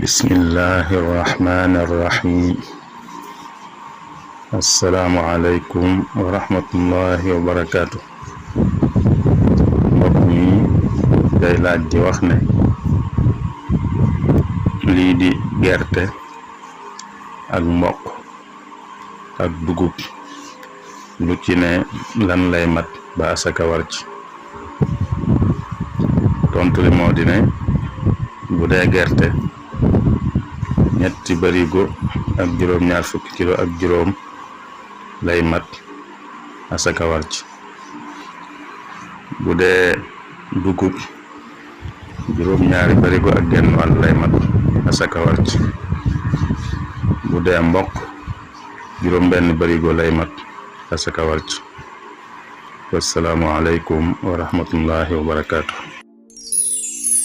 بسم الله الرحمن الرحيم السلام عليكم ورحمة الله وبركاته mbokk mi day laaj di wax ne lii di gerte ak mboq ak dugub lu ci ne lan lay mat ba asaka war ci tontu li moo di ne bu dee gerte ñetti barigo ak juróom-ñaar fukki kilo ak juróom lay mat asaka war ci bu dee dugub juróom-ñaari barigo ak genn wàll lay mat asaka war ci bu dee mboq juróom-benn barigo lay mat asaka war ci wassalaamu aleykum wa rahmatullahi wa barakaatu